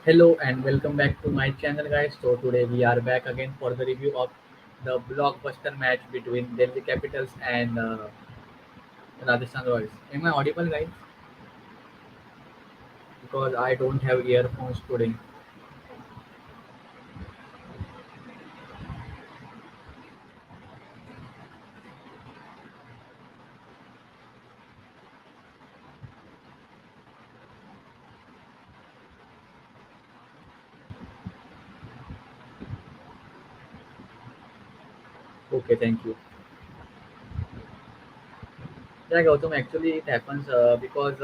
Hello and welcome back to my channel, guys. So today we are back again for the review of the blockbuster match between Delhi Capitals and Rajasthan Royals. Am I audible, guys? Because I don't have earphones today. Okay, thank you. Yeah, Gautam. Actually, it happens because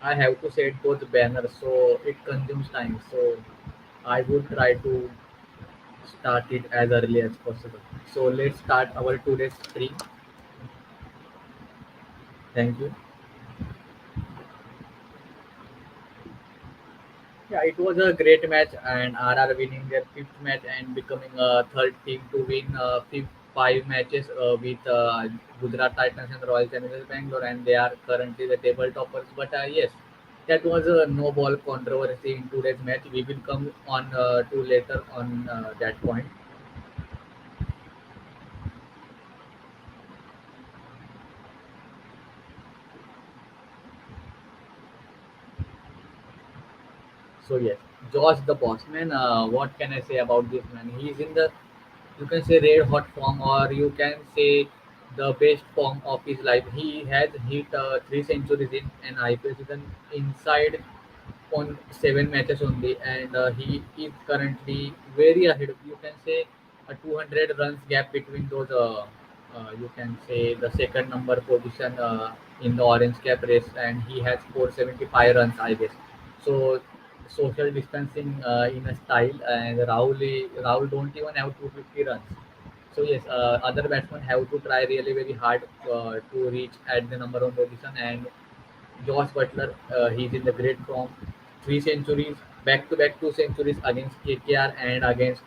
I have to set those banners, so it consumes time. So I would try to start it as early as possible. So let's start our today's stream. Thank you. Yeah, it was a great match, and RR winning their fifth match and becoming a third team to win five matches with Gujarat Titans and Royal Challengers Bangalore, and they are currently the table toppers. But yes, that was a no ball controversy in today's match. We will come on to later on that point. So yes, Josh the boss man. What can I say about this man? He's in the, you can say, red hot form, or you can say the best form of his life. He has hit three centuries in an IPL season inside on seven matches only, and he is currently very ahead. You can say a 200 runs gap between those. You can say the second number position in the orange cap race, and he has 475 runs, I guess. So social distancing in a style, and Rahul don't even have 250 runs. So yes, other batsmen have to try really very hard to reach at the number one position, and Josh Butler, he's in the great form. Three centuries, back-to-back two centuries against KKR and against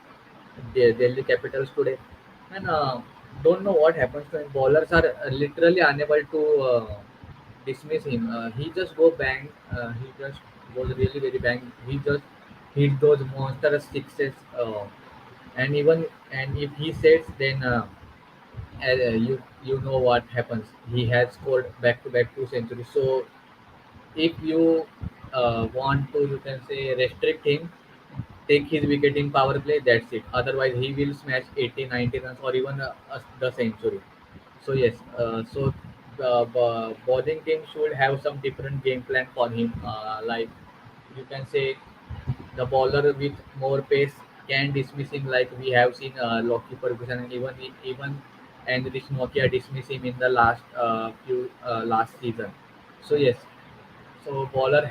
the Delhi Capitals today. And don't know what happens to him. Bowlers are literally unable to dismiss him. He just go bang. He just goes really very bang. He just hit those monstrous sixes. And even and if he sets, then you know what happens. He has scored back-to-back two centuries. So if you want to, you can say, restrict him, take his wicket in power play, that's it. Otherwise he will smash 80, 90 runs, or even the century. So yes, so the bowling team should have some different game plan for him, like you can say the bowler with more pace can dismiss him, like we have seen Lockie Ferguson, and even and this Nokia dismiss him in the last season. So yes, so bowler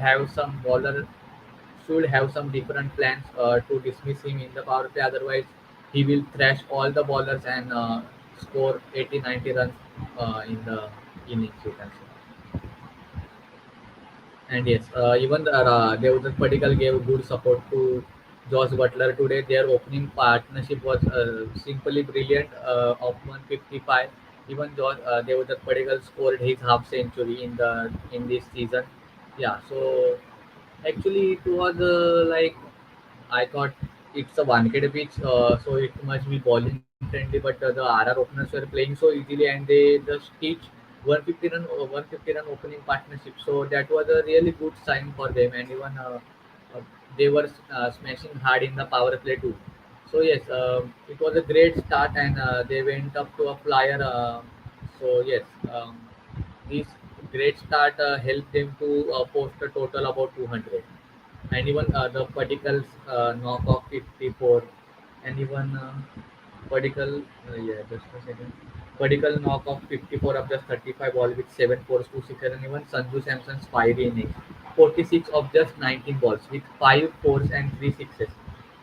should have some different plans to dismiss him in the power play. Otherwise, he will thrash all the bowlers and score 80, 90 runs in the innings. You can say. And yes, even Devdutt Padikkal gave good support to Josh Butler today. Their opening partnership was simply brilliant. Of 155, even Devdutt Padikkal scored his half century in this season. Yeah, so actually it was I thought it's a Wankhede pitch, so it must be bowling friendly. But the RR openers were playing so easily, and they just teach 150 run opening partnership. So that was a really good sign for them, and even uh, they were smashing hard in the power play too. So yes, it was a great start, and they went up to a flyer. So yes, this great start helped them to post a total about 200, and even the Padikals knock off 54, and even Padikkal, yeah, just a second. Padikkal knock off 54 of just 35 ball with 7 fours, 2 sixes, and even Sanju Samson's 5 innings, 46 of just 19 balls with 5 fours and 3 sixes.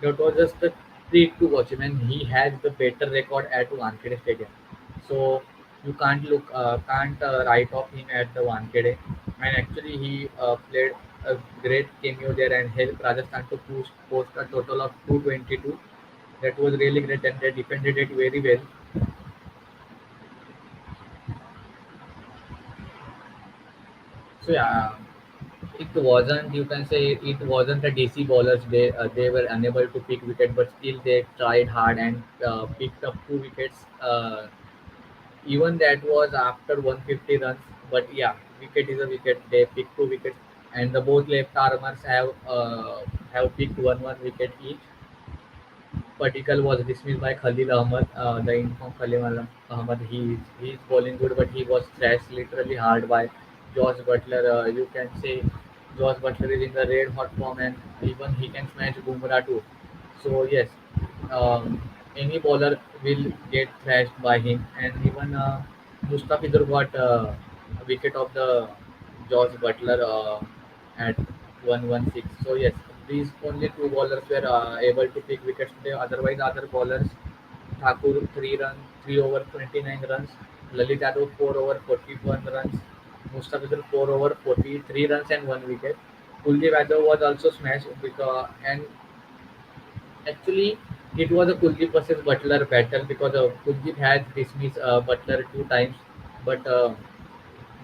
That was just a treat to watch him, and he has the better record at Wankhede Stadium. So you can't write off him at the Wankhede. And actually, he played a great cameo there and helped Rajasthan to post a total of 222. That was really great, and they defended it very well. So yeah, It wasn't. You can say it wasn't a DC bowlers. They were unable to pick wicket, but still they tried hard and picked up 2 wickets. Even that was after 150 runs. But yeah, wicket is a wicket. They picked 2 wickets, and the both left armers have picked one wicket each. Padikkal was dismissed by Khalil Ahmed. The informed Ahmed, he is bowling good, but he was thrashed literally hard by Josh Butler. You can say Josh Butler is in the red hot form, and even he can smash Bumrah too. So yes, um, any bowler will get thrashed by him, and even Mustafizur got a wicket of the Josh Butler at 116. So yes, these only two bowlers were able to pick wickets today. Otherwise, other bowlers, Thakur 3 over 29 runs, Lalit Yadav 4 over 41 runs, Mustafizur 4 over 43 runs and 1 wicket. Kuldeep Yadav was also smashed because and actually it was a Kuldeep versus Butler battle because Kuldeep had dismissed Butler 2 times, but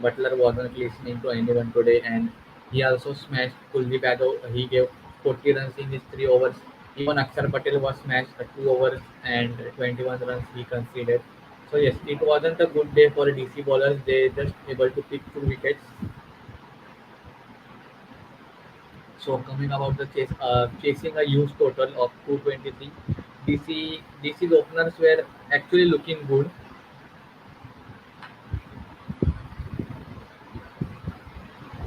Butler wasn't listening to anyone today, and he also smashed Kuldeep Yadav. He gave 40 runs in his 3 overs. Even Akshar Patel was smashed at 2 overs and 21 runs he conceded. So yes, it wasn't a good day for DC bowlers. They just able to pick 2 wickets. So coming about the chasing a huge total of 223, DC's openers were actually looking good.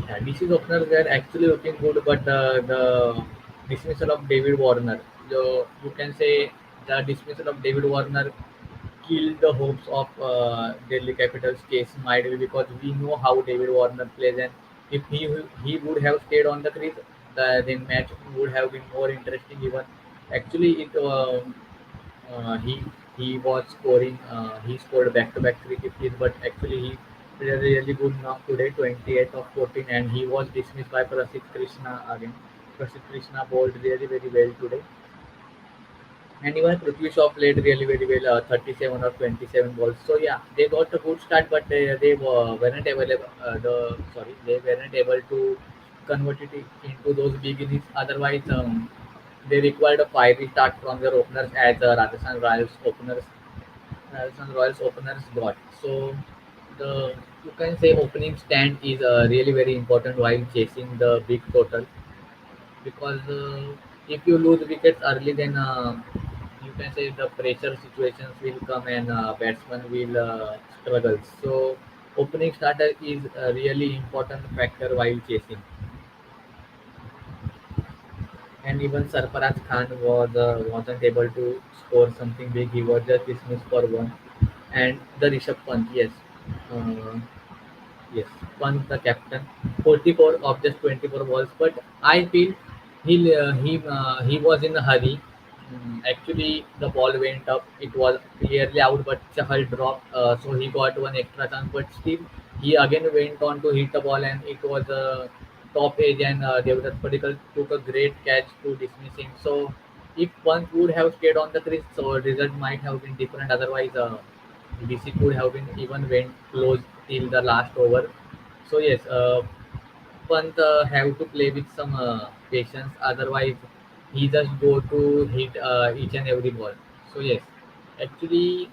Yeah, DC's openers were actually looking good, but the dismissal of David Warner, you can say the dismissal of David Warner killed the hopes of Delhi Capitals case might be because we know how David Warner plays, and if he would have stayed on the crease, the match would have been more interesting. Even actually, he was scoring. He scored back-to-back 350s, but actually he did a really good knock today, 28 of 14, and he was dismissed by Prasid Krishna again. Prasid Krishna bowled really very well today, and even Prithvi Shaw played really very well, 37 or 27 balls. So yeah, they got a good start, but weren't available. They weren't able to convert it into those big innings. Otherwise, they required a fiery start from their openers as Rajasthan Royals openers got. So the you can say opening stand is really very important while chasing the big total because if you lose wickets early, then you can say the pressure situations will come and batsman will struggle. So opening starter is a really important factor while chasing. And even Sarfaraz Khan wasn't able to score something big. He was just dismissed for one. And the Rishabh Pant, yes, uh, yes, Pant the captain, 44 of just 24 balls. But I feel he was in a hurry. Actually, the ball went up. It was clearly out, but Chahal dropped, so he got one extra chance. But still, he again went on to hit the ball, and it was a top edge, and Devdutt Padikkal took a great catch to dismiss him. So, if one would have stayed on the crease, so result might have been different. Otherwise, DC could have been even went close till the last over. So yes, Pant have to play with some patience. Otherwise, he just go to hit each and every ball. So yes, actually,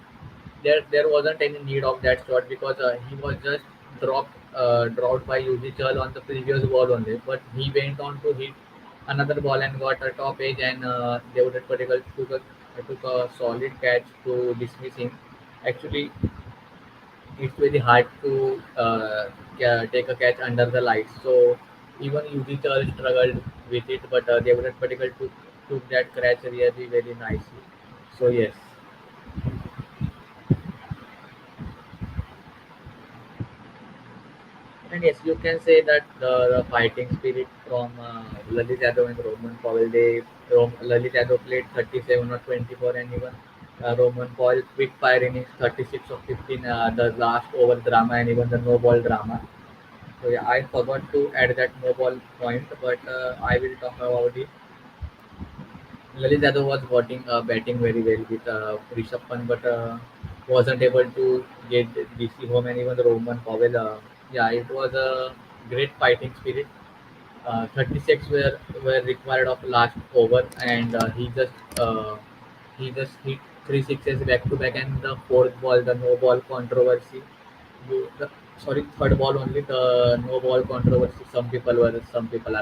there wasn't any need of that shot because he was just dropped by Yuzi on the previous ball only. But he went on to hit another ball and got a top edge, and Devdutt Padikkal took a solid catch to dismiss him. Actually, it's very hard to take a catch under the lights. So even UG Charles struggled with it, but they were particular took that catch really very nicely. So yes, and yes, you can say that the fighting spirit from Lalit Yadav and Roman Powell. Lalit Yadav played 37 or 24, and even Roman Powell quick fire innings 36 of 15. The last over drama and even the no ball drama. So yeah, I forgot to add that no ball point, but I will talk about it. Lalit Yadav was batting very well with Rishabh Pant, but wasn't able to get DC home and even the Roman Powell. Yeah, it was a great fighting spirit. 36 were required of last over, and he just hit three sixes back to back, and the fourth ball, the no ball controversy. Sorry, third ball only, the no ball controversy. Some people are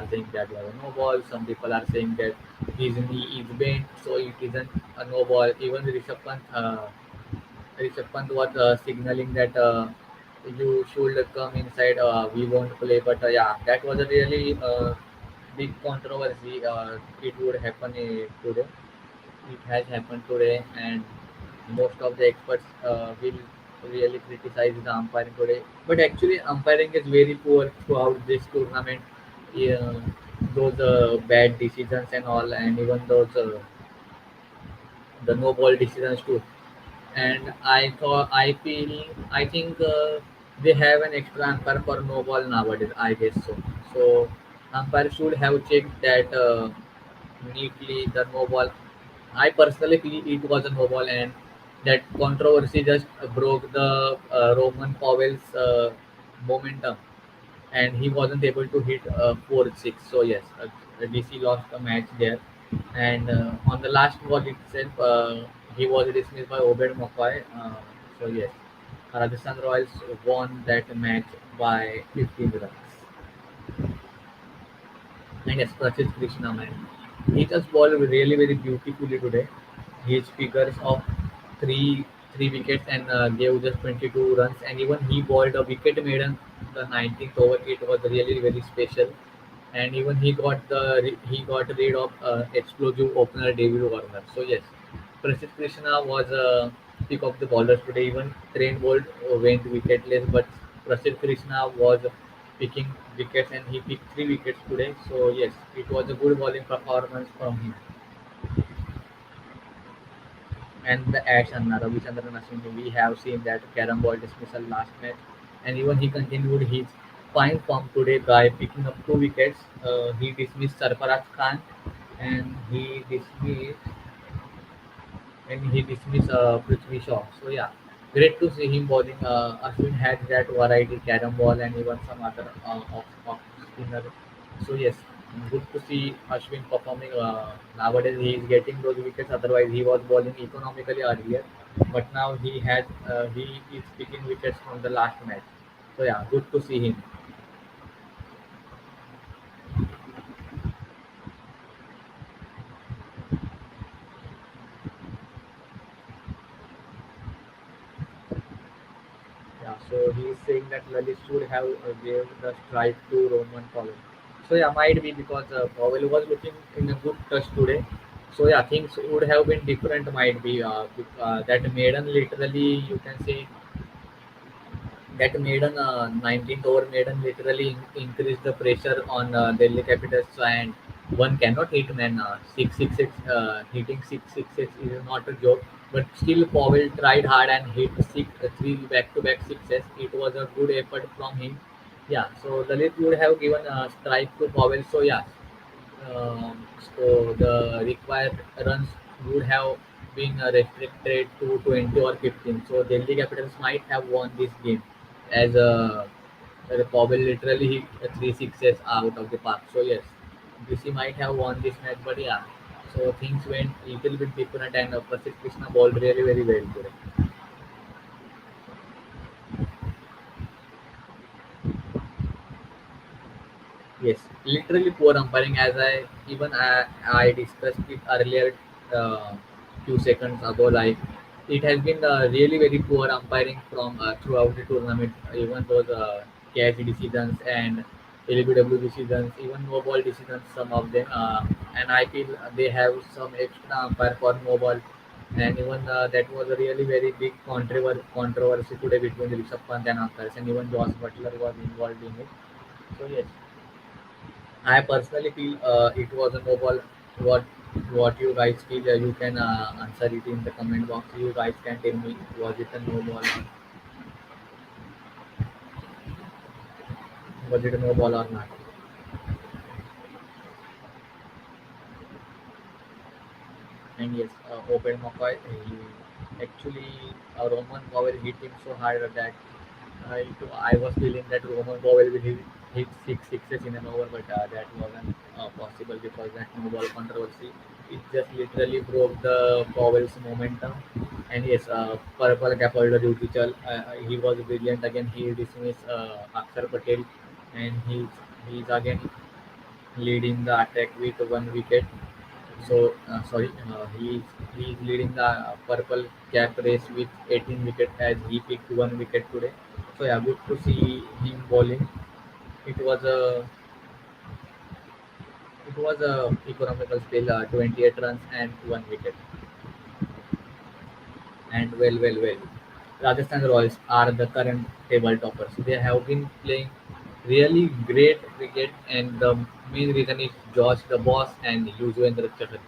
saying that was a no ball. Some people are saying that his knee is bent, so it isn't a no ball. Even Rishabh Pant was signaling that you should come inside. We won't play, but yeah, that was a really big controversy. It would happen today. It has happened today, and most of the experts will really criticize the umpiring today. But actually, umpiring is very poor throughout this tournament. Yeah, those bad decisions and all, and even those the no ball decisions too. And I think they have an extra umpire for no ball nowadays. I guess so. So umpire should have checked that neatly the no ball. I personally feel it was a no ball, and that controversy just broke the Roman Powell's momentum, and he wasn't able to hit 4-6. So yes, DC lost a match there, and on the last ball itself, he was dismissed by Obed McCoy. So yes, Rajasthan Royals won that match by 15 runs. And yes, Prachit Krishna, man, he just bowled really very beautifully today. His figures of three three wickets and gave just 22 runs, and even he bowled a wicket maiden the 19th over. It was really very special, and even he got rid of explosive opener David Warner. So yes, Prasid Krishna was a pick of the bowlers today. Even Trent Bolt went wicketless, but Prasid Krishna was picking wickets, and he picked three wickets today. So yes, it was a good bowling performance from him. And the action, Ravichandran Ashwin, we have seen that carom ball dismissal last match, and even he continued his fine form today by picking up two wickets. He dismissed Sarfaraz Khan, and he dismissed Prithvi Shaw. So yeah, great to see him bowling. Ashwin had that variety, carom ball, and even some other off spinner. So yes, good to see Ashwin performing. Nowadays he is getting those wickets. Otherwise he was bowling economically earlier, but now he is picking wickets from the last match. So yeah, good to see him. Yeah, so he is saying that Lalit should have gave the strike to Roman Powell. So yeah, might be because Powell was looking in a good touch today. So yeah, things would have been different. Might be that maiden literally, you can say that maiden 19th over maiden literally increased the pressure on Delhi Capitals, and one cannot hit man 666 hitting 666 is not a joke, but still Powell tried hard and hit three back to back sixes. It was a good effort from him. Yeah, so Lalit would have given a strike to Powell. So yeah, so the required runs would have been restricted to 20 or 15. So Delhi Capitals might have won this game, as Powell literally hit three sixes out of the park. So yes, DC might have won this match, but yeah. So things went a little bit different, and Prasid Krishna bowled really very well today. Yes, literally poor umpiring, as I discussed it earlier, few seconds ago. Like it has been really very poor umpiring from throughout the tournament. Even those catch decisions and LBW decisions, even no ball decisions, some of them. And I feel they have some extra umpire for no ball. And even that was a really very big controversy today between Rishabh Pant and umpires, and even Josh Butler was involved in it. So yes, I personally feel it was a no ball. What what you guys feel? You can answer it in the comment box. You guys can tell me, was it a no ball or was it a no ball or not? And yes, Open McCoy, he actually Roman Powell hit him so hard that I was feeling that Roman Powell will hit. hit six sixes in an over, but that wasn't possible because that no ball controversy. It just literally broke the Powell's momentum. And yes, purple cap holder Yuzi he was brilliant again. He dismissed Akshar Patel, and he's again leading the attack with one wicket. So sorry, he's leading the purple cap race with 18 wicket as he picked one wicket today. So yeah, good to see him bowling. It was a economical spell, 28 runs and one wicket. And well. Rajasthan Royals are the current table toppers. They have been playing really great cricket, and the main reason is Josh the Boss and Yuzvendra Chahal.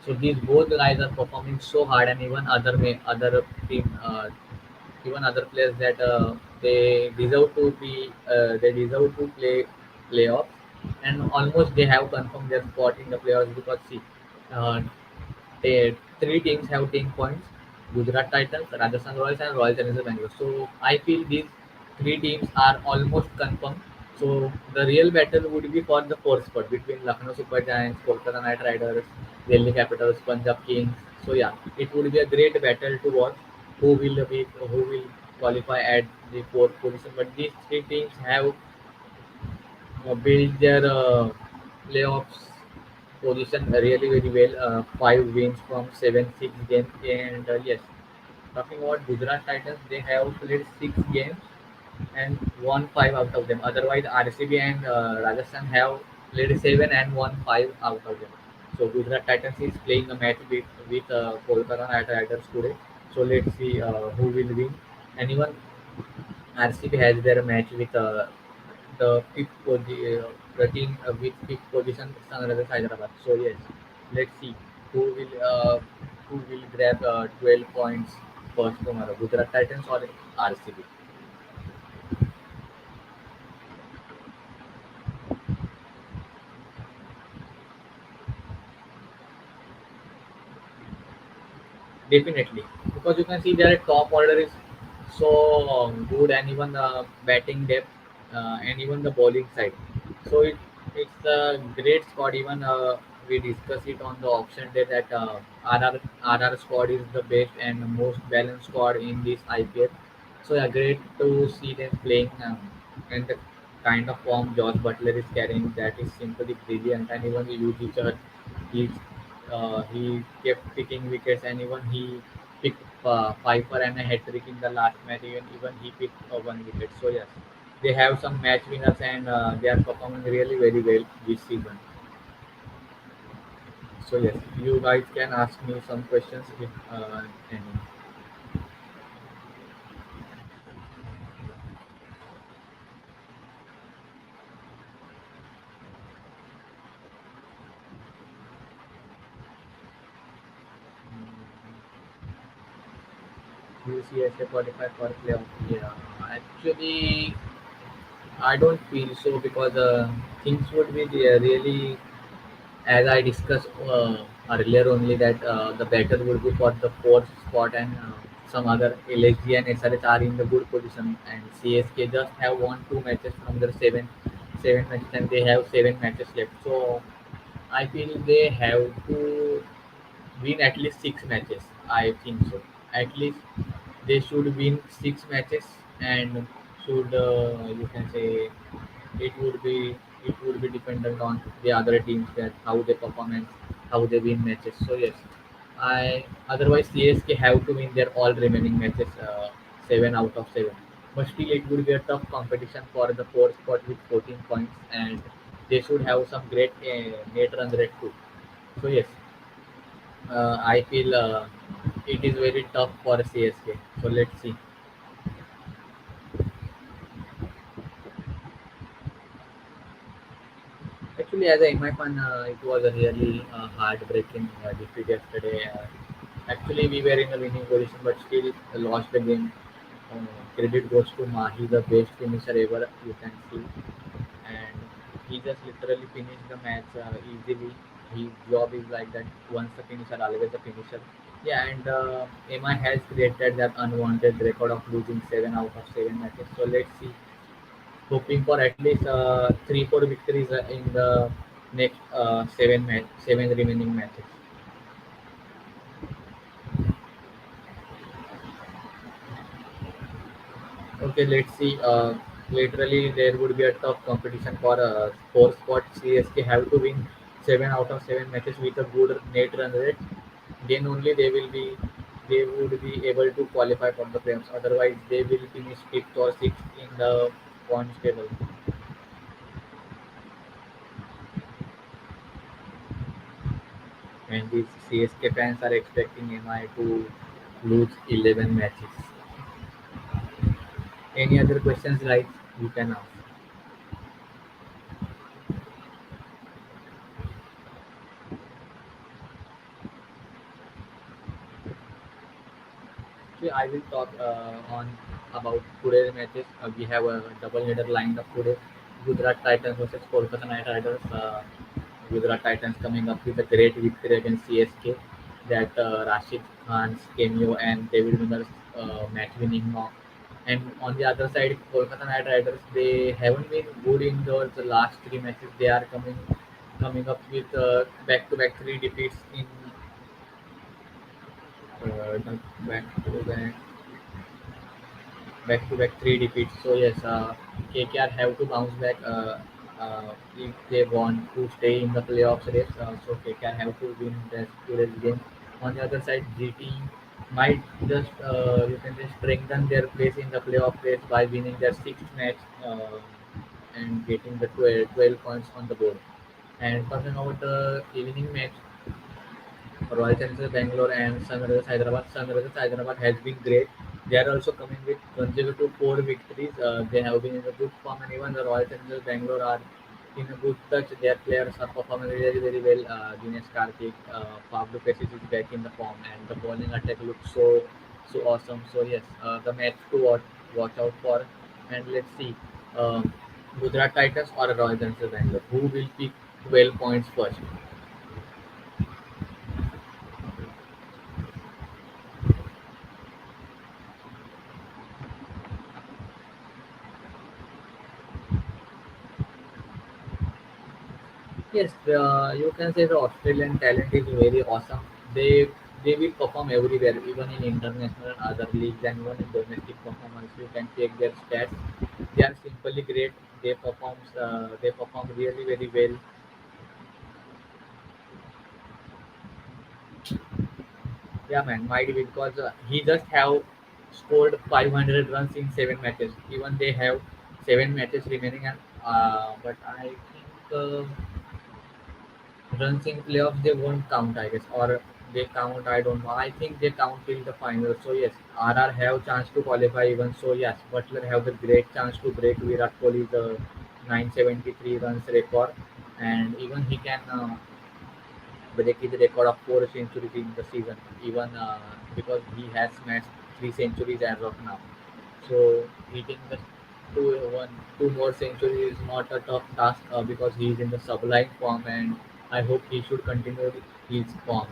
So these both guys are performing so hard, and even other team, even other players that they deserve to play playoffs, and almost they have confirmed their spot in the playoffs because see, uh, three teams have 10 points: Gujarat Titans, Rajasthan Royals, and Royal Challengers Bangalore. So I feel these three teams are almost confirmed. So the real battle would be for the fourth spot between Lucknow Super Giants, Kolkata Knight Riders, Delhi Capitals, Punjab Kings. So yeah, it would be a great battle to watch. Who will qualify at the fourth position? But these three teams have built their playoffs position really very well. Five wins from seven six games, and yes, talking about Gujarat Titans, they have played six games and won five out of them. Otherwise, RCB and Rajasthan have played seven and won five out of them. So Gujarat Titans is playing a match with Kolkata Knight Riders today. So let's see who will win. And even RCB has their match with the team with fifth position Sunrisers Hyderabad. So yes, let's see who will uh, who will grab 12 points first tomorrow, Gujarat Titans or RCB. Definitely, because you can see their top order is so good, and even the batting depth, and even the bowling side. So it's a great squad. Even we discussed it on the auction day that RR squad is the best and most balanced squad in this IPL. So yeah, great to see them playing, and the kind of form Josh Butler is carrying, that is simply brilliant. And even the UG he he kept picking wickets, and even he picked Piper and a hat trick in the last match. Even he picked one wicket. So yes, they have some match winners, and they are performing really very well this season. So yes, you guys can ask me some questions if any. UCSA qualify for playoff. Yeah, actually, I don't feel so because things would be really, as I discussed earlier only, that the battle would be for the fourth spot, and some other LSG and SRH are in the good position, and CSK just have won two matches from their seven matches, and they have seven matches left. So I feel they have to win at least six matches. I think so. At least they should win six matches, and should you can say it would be it would be dependent on the other teams, that how they perform and how they win matches. So yes, I otherwise CSK have to win their all remaining matches, seven out of seven. But still, it would be a tough competition for the fourth spot with 14 points, and they should have some great net run rate too. So yes, I feel it is very tough for CSK. So let's see. Actually, as a MI fan, it was a really heartbreaking defeat yesterday. Actually, we were in a winning position, but still lost the game. Uh, Credit goes to Mahi, the best finisher ever, you can see. And he just literally finished the match easily. His job is like that: once a finisher, always a finisher. Yeah, and MI has created that unwanted record of losing seven out of seven matches. So let's see hoping for at least 3 4 victories in the next seven remaining matches. Okay, let's see. Literally, there would be a tough competition for a fourth spot. CSK have to win 7 out of 7 matches with a good net run rate. Then only they would be able to qualify for the playoffs. Otherwise, they will finish fifth or sixth in the points table. And these CSK fans are expecting MI to lose 11 matches. Any other questions, guys? You can ask. Okay, I will talk on about today's matches. We have a double header lined up today. Gujarat Titans versus Kolkata Knight Riders. Gujarat Titans coming up with a great victory against CSK. That Rashid Khan's cameo and David Miller's match winning knock. And on the other side, Kolkata Knight Riders, they haven't been good in the last 3 matches. They are coming up with back-to-back 3 defeats in the back-to-back 3 defeats. So yes, KKR have to bounce back if they want to stay in the playoffs race. So KKR have to win today's game. On the other side, GT might just you can just strengthen their place in the playoff race by winning their sixth match and getting the 12 points on the board. And talking about the evening match, Royal Challengers Bangalore and Sunrisers Hyderabad. Sunrisers Hyderabad has been great. They are also coming with consecutive 4 victories. They have been in a good form, and even the Royal Challengers Bangalore are in a good touch. Their players are performing really very well. Dinesh Karthik, Pablo Pesis is back in the form, and the bowling attack looks so awesome. So yes, the match to watch out for, and let's see. Gujarat Titans or Royal Challengers Bangalore. Who will pick 12 points first? Yes, you can say the Australian talent is very awesome. They will perform everywhere, even in international and other leagues, and even in domestic performance. You can take their stats. They are simply great. They perform really very well. Yeah, man, might be because he just have scored 500 runs in 7 matches. Even they have 7 matches remaining, and but I think. Runs in playoffs they won't count, I guess, or they count. I don't know. I think they count till the final. So yes, RR have chance to qualify even. So yes, Butler have the great chance to break Virat Kohli's 973 runs record, and even he can break his record of 4 centuries in the season. Even because he has smashed 3 centuries as of now. So hitting the two more centuries is not a tough task because he is in the sublime form, and I hope he should continue his form.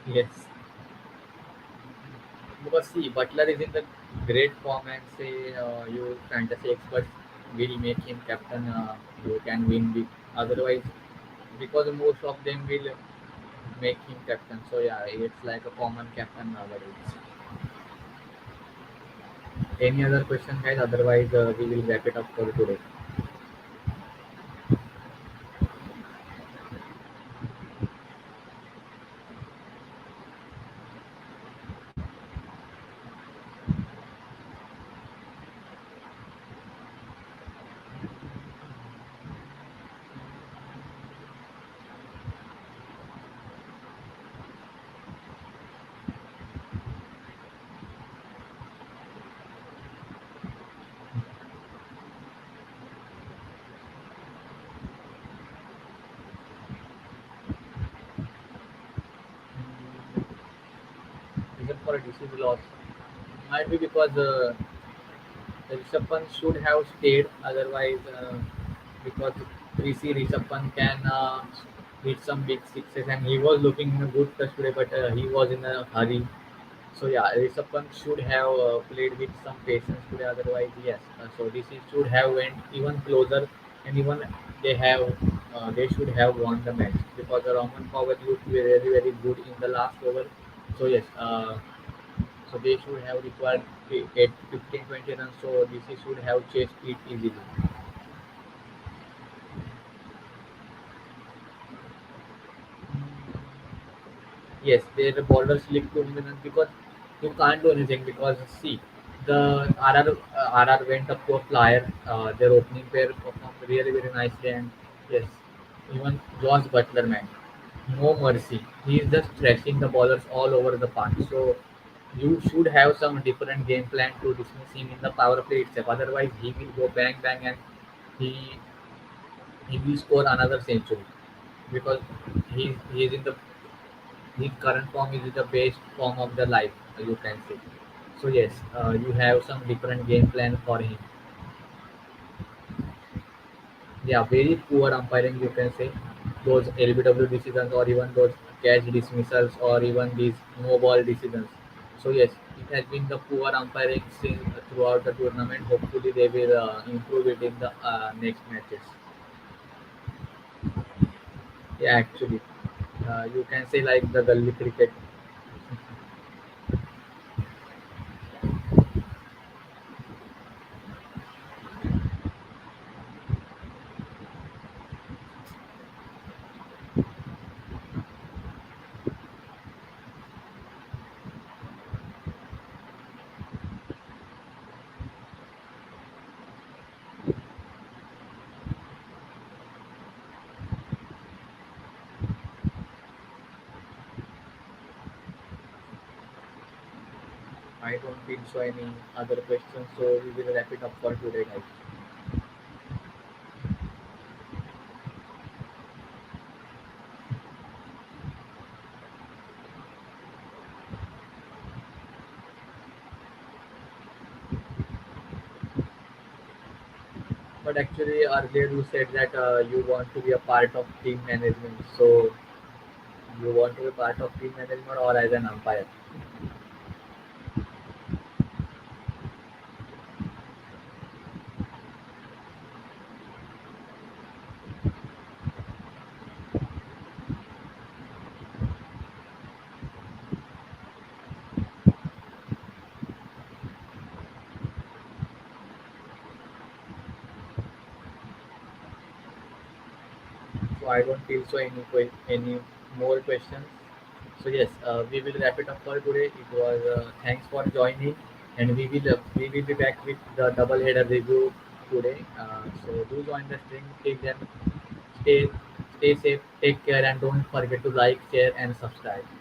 Yes, because see, Butler is in the great form, and say you fantasy experts will make him captain who can win big. Otherwise, because most of them will make him captain. So yeah, it's like a common captain nowadays. Any other question, guys? Otherwise, we will wrap it up for today. Reason for a disease loss might be because Rishabh Pant should have stayed. Otherwise, because we see Rishabh Pant can hit some big sixes, and he was looking in a good touch today, but he was in a hurry. So yeah, Rishabh should have played with some patience today. Otherwise, yes. So this is, should have went even closer, and even they should have won the match because Roman Powell looked very very good in the last over. So yes, so they should have required 15 20 runs. So this is should have chased it easily. Yes, their borders leak dominance because you can't do anything because see the RR went up to a flyer. Their opening pair performed really very nicely, and yes, even Josh Butler, man, no mercy. He is just thrashing the ballers all over the park. So you should have some different game plan to dismiss him in the power play itself. Otherwise, he will go bang bang and he he will score another century because he is in the his current form is the best form of the life, you can say. So yes, you have some different game plan for him. Yeah, very poor umpiring, you can say. Those LBW decisions or even those catch dismissals or even these no ball decisions. So yes, it has been the poor umpiring since throughout the tournament. Hopefully they will improve it in the next matches. Yeah, actually, you can say like the gully cricket. I don't think so any other questions. So we will wrap it up for today, guys. But actually, earlier you said that you want to be a part of team management. So you want to be part of team management or as an umpire. So I don't feel so any more questions. So yes, we will wrap it up for today. It was thanks for joining, and we will be back with the double header review today. So do join the stream. Take them. Stay stay safe. Take care, and don't forget to like, share, and subscribe.